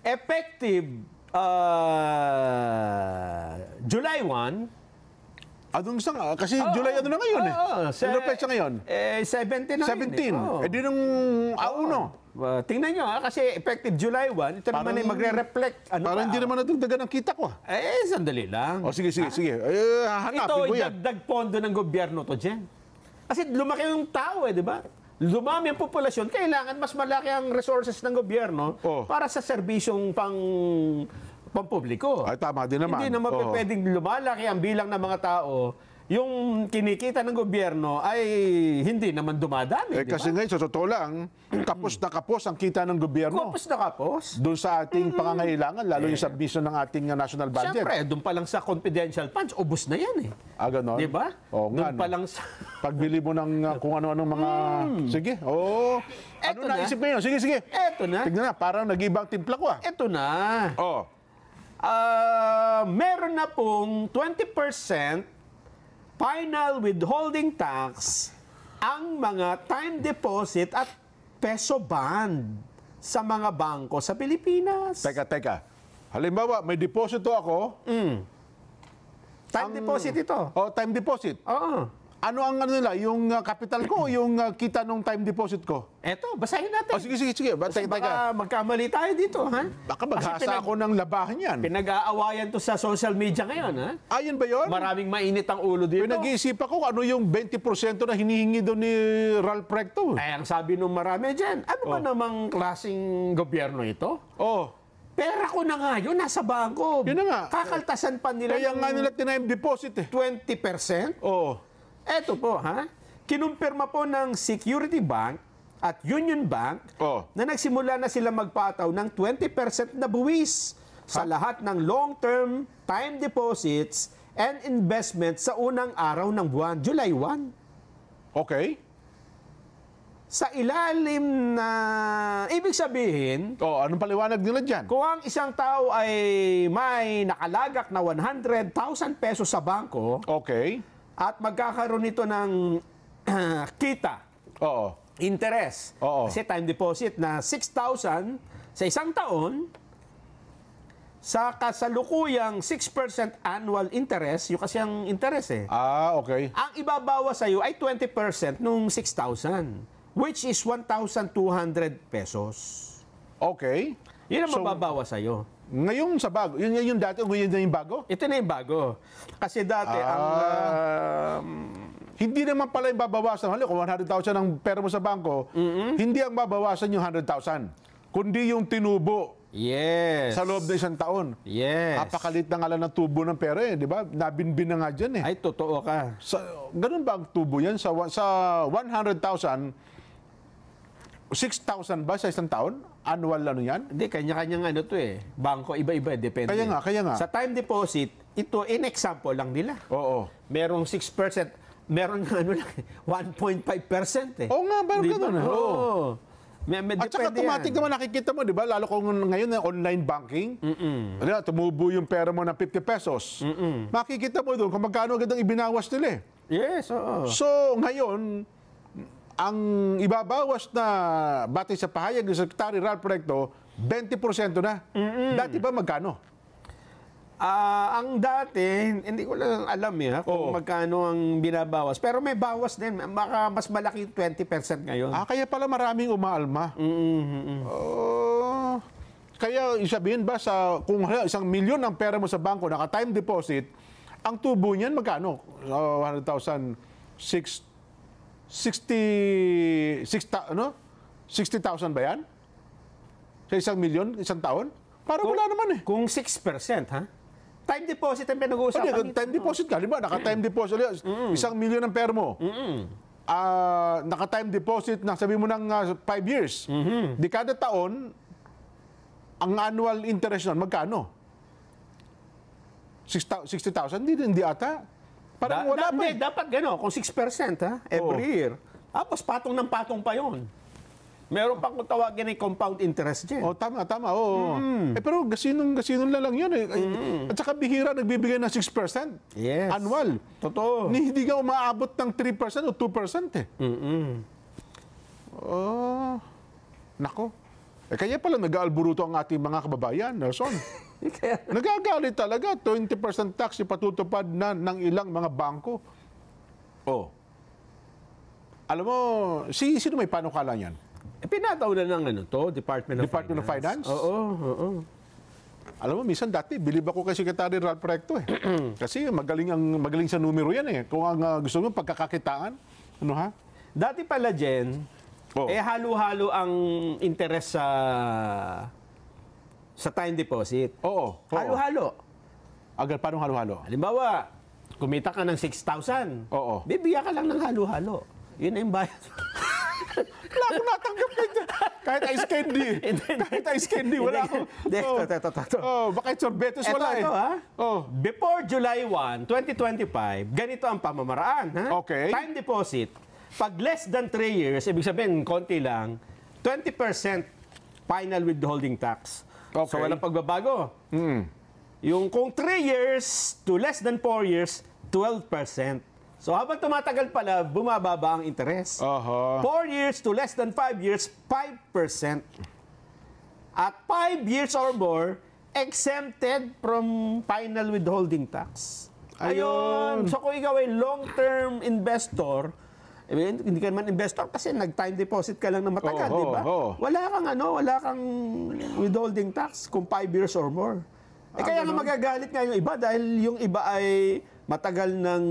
effective July 1. Anong isang, kasi July ano na ngayon eh. Ano pa siya ngayon? 17 na 17. Eh di nung auno. Tingnan nyo kasi effective July 1, ito naman ay magre-reflect. Parang hindi naman natugdagan ang kita ko. Sandali lang. O sige. Hahanapin Ito ko ay yan. dagdag pondo ng gobyerno to, Jen. Kasi lumaki yung tao di ba? Lumami ang populasyon, kailangan mas malaki ang resources ng gobyerno para sa serbisyong pampubliko. Ay, tama din naman. Hindi naman pwedeng lumalaki ang bilang ng mga tao, yung kinikita ng gobyerno ay hindi naman dumadami. Kasi ngayon, sa totoo lang, kapos na kapos ang kita ng gobyerno. Kapos na kapos. Doon sa ating pangangailangan, lalo yung submission ng ating national budget. Siyempre, doon pa lang sa confidential funds, ubos na yan eh. Ganon? Di ba? Oo nga. Doon pa lang sa... Pagbili mo ng kung ano-anong mga... Sige, ano naisip mo yun? Sige. Eto na. Tignan na, parang nag-ibang timpla ko Eto na. Meron na pong 20% final withholding tax ang mga time deposit at peso bond sa mga bangko sa Pilipinas. Teka. Halimbawa, may deposito ako. Time deposit ito. Time deposit. Oo. Ano ang nila? Yung capital ko o yung kita nung time deposit ko? Eto, basahin natin. Sige. Baka magkamali tayo dito, ha? Baka maghasa ako ng labahan yan. Pinag-aawayan to sa social media ngayon, ha? Ayun ba yun? Maraming mainit ang ulo dito. Pinag-iisip ako ano yung 20% na hinihingi doon ni Ralph Recto. Ang sabi nung marami dyan, ano ba namang klaseng gobyerno ito? Pera ko na nga yun, nasa bangko. Yun na nga. Kakaltasan pa nila. Kaya nga nila time deposit 20%? Eto po, ha? Kinumpirma po ng Security Bank at Union Bank na nagsimula na sila magpataw ng 20% na buwis sa lahat ng long-term time deposits and investments sa unang araw ng buwan, July 1. Okay. Sa ilalim na... Ibig sabihin... anong paliwanag nila dyan? Kung ang isang tao ay may nakalagak na 100,000 pesos sa bangko... Okay. At magkakaroon nito ng kita. Interest. Kasi time deposit na 6,000 sa isang taon, sa kasalukuyang 6% annual interest, yung kasi ang interest okay. Ang ibabawa sa iyo ay 20% nung 6,000, which is 1,200 pesos. Okay. Yun ang mababawa sa iyo. Ngayon sa bago, yun yung dati o ngayon na yung bago? Ito na yung bago. Kasi dati hindi naman pala yung babawasan. Kung 100,000 ang pera mo sa bangko, hindi ang babawasan yung 100,000. Kundi yung tinubo. Yes. Sa loob ng isang taon. Yes. Napakalit na nga lang ng tubo ng pera di ba? Nabinbin na nga dyan Ay, totoo ka. Ganun ba ang tubo yan? Sa 100,000, 6,000 ba sa isang taon? Annual ano yan? Hindi, kanya-kanyang bangko, iba-iba, depende. Kaya nga. Sa time deposit, ito, in example lang nila. Merong 6%, merong 1.5% Oo nga, parang ganun. At saka automatic naman nakikita mo, di ba? Lalo kung ngayon online banking, tumubo yung pera mo ng 50 pesos. Makikita mo doon kung magkano agad ang ibinawas nila Yes, oo. So, ngayon, ang ibabawas na batay sa pahayag ng Secretary Ralph Recto, 20% na. Dati ba magkano? Ang dati, hindi ko lang alam kung magkano ang binabawas. Pero may bawas din. Baka mas malaki 20% ngayon. Kaya pala maraming umaalma. Kaya sabihin ba, kung 1 milyon ang pera mo sa bangko, naka-time deposit, ang tubo niyan magkano? 100,000, 60,000 ba yan? Sa 1 milyon, isang taon? Parang wala naman Kung 6%, ha? Time deposit ang pinag-uusapan. Time deposit ka, di ba? Naka-time deposit. 1 milyon ang pera mo. Naka-time deposit na sabi mo ng 5 years. Di kada taon, ang annual interest nun, magkano? 60,000? Hindi ata. Parang wala pa. Dapat gano'n, kung 6% every year. Tapos patong ng patong pa yon. Meron pang kung tawagin ay compound interest dyan. Tama. Pero gasinong lang yun At saka bihira nagbibigay ng 6% annual. Totoo. Hindi ka umaabot ng 3% o 2% Nako. Kaya pala nag-aalburuto ang ating mga kababayan, Nelson. Nagagalit talaga. 20% tax ipatutupad na ng ilang mga bangko. Oh. Alam mo, sino may panukala niyan? Pinataw na ng Department of Finance? Oo. Alam mo, minsan dati, bilib ako kay Secretary Ralph Recto eh. Kasi magaling sa numero yan eh. Kung ang gusto mo, pagkakakitaan, ano ha? Dati pala, Jen, halo-halo ang interest sa time deposit. Oo. Halo-halo. Agad, paano halo-halo? Halimbawa, kumita ka ng 6,000. Oo. Bibigyan ka lang ng halo-halo. Yun na yung bayad. Wala akong natanggap nito. Kahit ice candy. Kahit ice candy, wala akong... Baka sorbetes, wala eh. Ito, ha? Before July 1, 2025, ganito ang pamamaraan. Ha? Okay. Time deposit, pag less than 3 years, ibig sabihin, konti lang, 20% final withholding tax. Okay. So, walang pagbabago. Yung kung 3 years to less than 4 years, 12%. So habang tumatagal pala, bumababa ang interest. 4 years to less than 5 years, 5%. At 5 years or more, exempted from final withholding tax. Ayun. So kung ikaw ay long-term investor, hindi ka naman investor kasi nag-time deposit ka lang na matagal, di ba? Wala kang withholding tax kung 5 years or more. Kaya nga magagalit nga yung iba dahil yung iba ay matagal nang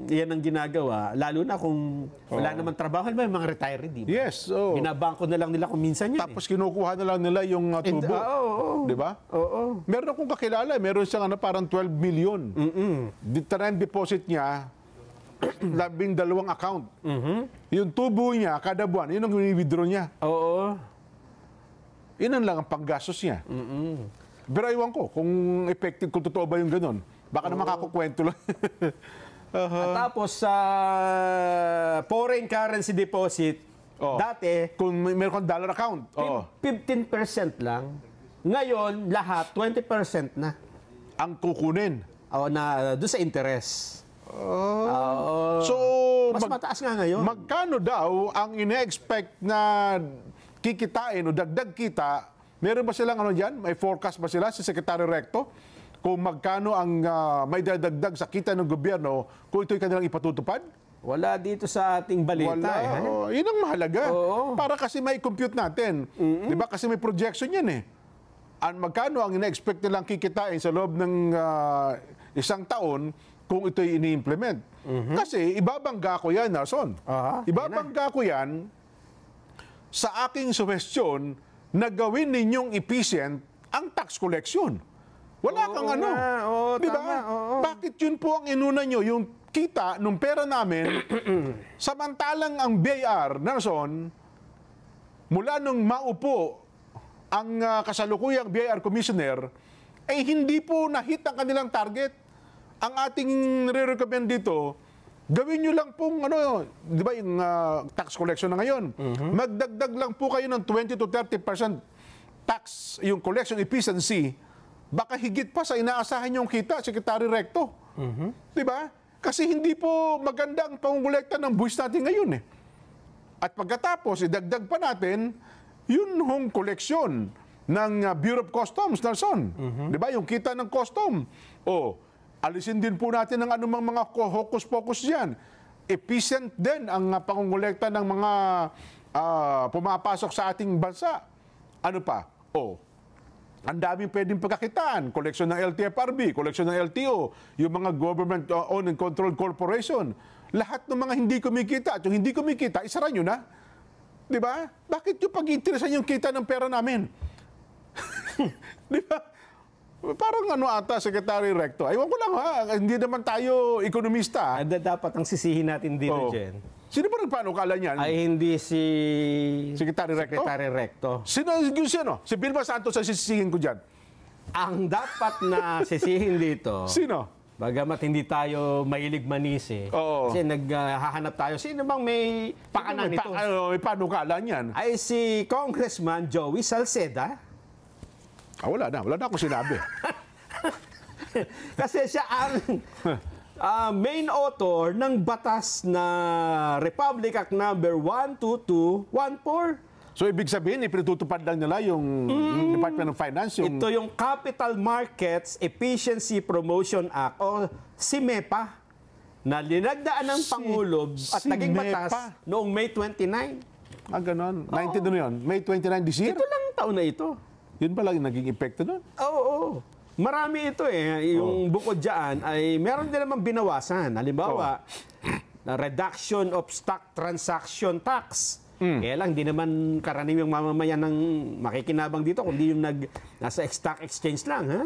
yan ang ginagawa, lalo na kung wala naman trabaho, may mga retiree, di ba? Yes. Binabangko na lang nila kung minsan yun. Tapos kinukuha na lang nila yung tubo. Di ba? Oo. Meron akong kakilala, meron siyang parang 12 million. Time deposit niya, 12 account. Yung tubo niya, kada buwan, yun ang withdraw niya. Oo. Yun lang ang panggastos niya. Pero iwan ko kung effective, kung totoo ba yung ganun. Baka naman kakukwento lang. At tapos sa foreign currency deposit, dati, kung meron kang dollar account, 15% lang. Ngayon, lahat, 20% na. ang kukunin. Na doon sa interest. So, Mas mataas nga ngayon. magkano daw ang ine-expect na kikitain o dagdag kita? Meron ba silang dyan? May forecast ba sila si Secretary Recto? Kung magkano ang may dadagdag sa kita ng gobyerno kung ito'y kanilang ipatutupad? Wala dito sa ating balita. Wala. Yun ang mahalaga. Para kasi may compute natin. Di ba? Kasi may projection yan eh. Magkano ang ina-expect nilang kikitain sa loob ng isang taon kung ito'y ini-implement. Kasi ibabangga ko yan, Nelson. Ibabangga ko yan sa aking suggestion na gawin ninyong efficient ang tax collection. Wala kang di ba? Bakit yun po ang inuna nyo? Yung kita nung pera namin, samantalang ang BIR, Nelson, mula nung maupo ang kasalukuyang BIR Commissioner, ay hindi po na-hit ang kanilang target. Ang ating nire-recommend dito, gawin nyo lang pong, di ba yung tax collection na ngayon, magdagdag lang po kayo ng 20 to 30% tax, yung collection efficiency, baka higit pa sa inaasahan yung kita, Secretary Recto. Di ba? Kasi hindi po maganda ang pangungulekta ng buwis natin ngayon eh. At pagkatapos, idagdag pa natin yun hong koleksyon ng Bureau of Customs, Nelson. Di ba? Yung kita ng custom. Alisin din po natin ang anumang mga hocus-pocus dyan. Efficient din ang pangungulekta ng mga pumapasok sa ating bansa. Ano pa? Ang daming pwedeng pagkakitaan. Koleksyon ng LTFRB, koleksyon ng LTO, yung mga government-owned and controlled corporation. Lahat ng mga hindi kumikita at yung hindi kumikita, isara nyo na. Di ba? Bakit yung pag-interesan yung kita ng pera namin? Di ba? Parang ata, Secretary Recto. Aywan ko lang hindi naman tayo ekonomista. Dapat ang sisihin natin dito, Jen. Sino ba nagpanukala niyan? Ay hindi si Secretary Recto? Secretary Recto. Sino? Si Vilma Santos ang sisihin ko dyan. Ang dapat na sisihin dito, Sino? bagamat hindi tayo mahilig manisi, kasi naghahanap tayo, sino bang may pakanan nito? May panukala niyan. Ay si Congressman Joey Salceda. Wala na akong sinabi. Kasi siya ang main author ng batas na Republic Act number 12214. So, ibig sabihin, ipinatutupad lang nila yung Department of Finance. Yung... Ito yung Capital Markets Efficiency Promotion Act o CMEPA na linagdaan ng Pangulo at naging batas noong May 29. Ganon. 19 na yun. May 29 this year? Ito lang taon na ito. Yun pala yung naging epekto nun? Oo. Marami ito eh. Yung bukod dyan ay meron din naman binawasan. Halimbawa, na reduction of stock transaction tax. Kaya lang, di naman karaniwang mamamayan ng makikinabang dito, kundi yung nasa stock exchange lang. Ha?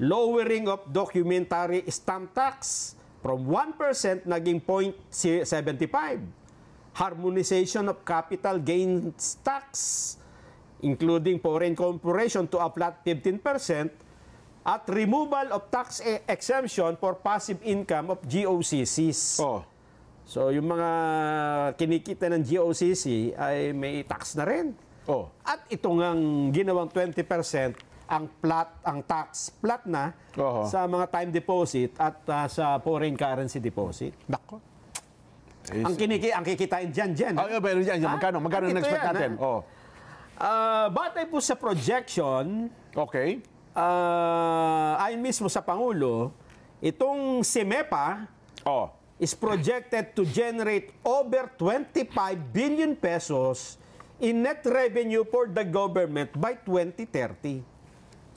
Lowering of documentary stamp tax from 1% naging 0.75. Harmonization of capital gains tax, including foreign corporation to a flat 15%, at removal of tax exemption for passive income of GOCCs. So, yung mga kinikita ng GOCC ay may tax na rin. At ito ngang ginawang 20% ang tax flat na sa mga time deposit at sa foreign currency deposit. Nako. Ang kikitain dyan. Pero dyan, magkano na-expect natin? Batay po sa projection, ayon mismo sa Pangulo, itong CMEPA is projected to generate over 25 billion pesos in net revenue for the government by 2030.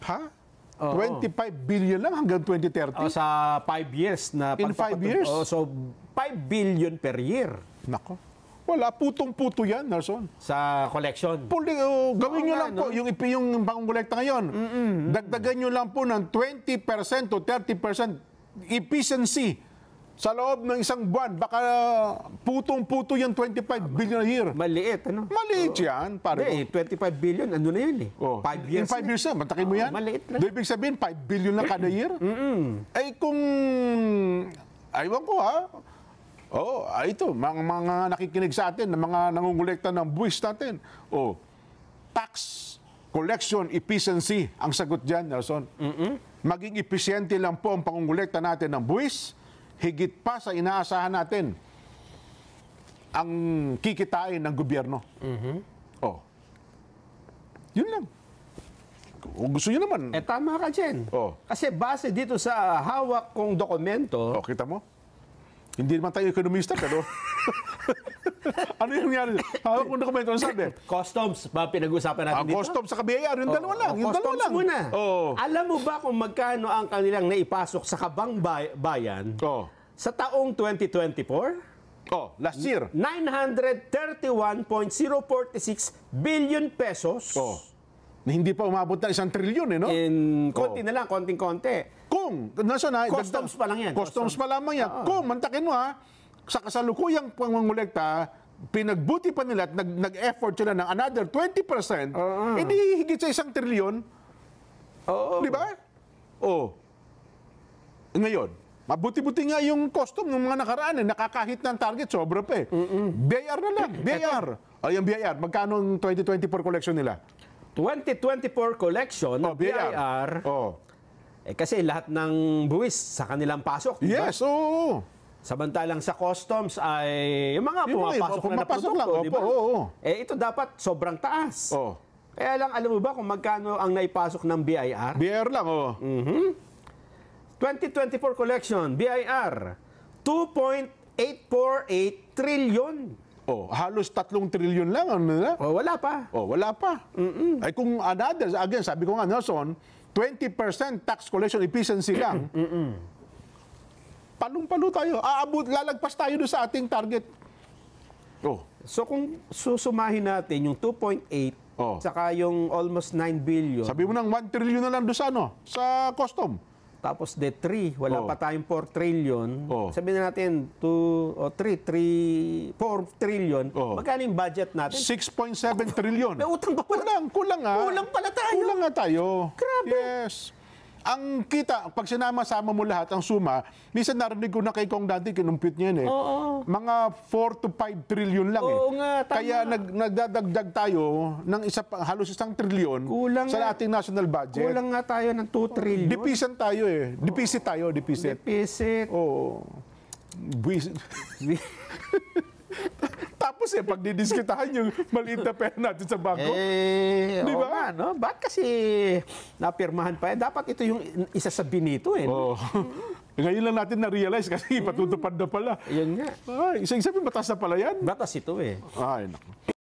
Ha? 25 billion lang hanggang 2030? Sa 5 years na In 5 years? So, 5 billion per year. Nako. Wala, putong-puto yan, Nelson. Sa collection. Gawin nyo lang po, yung pangongolekta ngayon. Dagdagan nyo lang po ng 20% to 30% efficiency. Sa loob ng isang buwan, baka putong-puto yung 25 billion a year. Maliit, ano? Maliit yan, pare. Hindi, 25 billion, ano na yun eh. 5 years. In 5 years na, matakin mo yan? Maliit lang. Ibig sabihin, 5 billion lang kada year? Ay kung, aywan ko ha, ito, mga nakikinig sa atin, mga nangungulekta ng buwis natin. Tax collection efficiency ang sagot dyan, Nelson. Maging episyente lang po ang pangungulekta natin ng buwis, higit pa sa inaasahan natin ang kikitain ng gobyerno. Yun lang. Kung gusto nyo naman. Tama ka dyan. Kasi base dito sa hawak kong dokumento. Kita mo? Hindi naman tayo ekonomista, pero... ano yung nangyari? Hawak kong dokumento, ano sabi? Customs, ba pinag-usapan natin dito? Customs sa BIR, yung dalawa lang. Yung customs dalawa lang. muna. Alam mo ba kung magkano ang kanilang naipasok sa kabang bayan sa taong 2024? Last year. 931.046 billion pesos. Na hindi pa umabot na 1 trilyon, no? Konti na lang, konting-konti. Kung, customs pa lang yan. Customs pa lamang yan. Kung, mantakin mo ha, sa kasalukuyang pangungulekta, pinagbuti pa nila at nag-effort sila ng another 20%, hindi higit sa 1 trilyon. Di ba? Ngayon, mabuti-buti nga yung custom ng mga nakaraan, nakakahit ng target, sobra pa eh. BIR na lang, BIR. Yung BIR, magkano ang 2024 collection nila? 2024 collection ng BIR, kasi lahat ng buwis sa kanilang pasok. Diba? Yes, oo. Samantalang sa customs ay yung mga pumapasok na produkto, di ba? Ito dapat sobrang taas. Kaya lang, alam mo ba kung magkano ang naipasok ng BIR? BIR lang, 2024 collection, BIR, 2.848 trillion. Halos 3 trilyon lang. Wala pa. Wala pa. Ay kung another, again, sabi ko nga, Nelson, 20% tax collection efficiency lang. Palong-palo tayo. Lalagpas tayo doon sa ating target. So kung susumahin natin yung 2.8 saka yung almost 9 billion. Sabi mo nang 1 trillion na lang doon sa, sa custom. Tapos de 3, wala pa tayong 4 trillion. Sabihin na natin 4 trillion. Magkano yung budget natin? 6.7 trillion. May utang pa pala. Kulang nga. Kulang pala tayo. Kulang nga tayo. Grabe. Yes. Ang kita, pag sinama-sama mo lahat, ang suma, minsan narinig ko na kay Kong dati, kinumpute niya yan mga 4 to 5 trillion lang nga, tama. Kaya nagdadagdag tayo ng halos 1 trillion sa ating national budget. Kulang nga tayo ng 2 trillion. Deficit tayo Deficit tayo, deficit. Deficit. Tapos Tapos pag didiskitahan yung maliit na pera natin sa bangko. Di ba? ba? No? Ba't kasi napirmahan pa? Dapat ito yung isa sa binito eh. Oh. Ngayon lang natin na-realize kasi patutupad na pala. Yun nga. Ay, isang sabi, batas na pala yan. Batas ito eh. Ay, naku.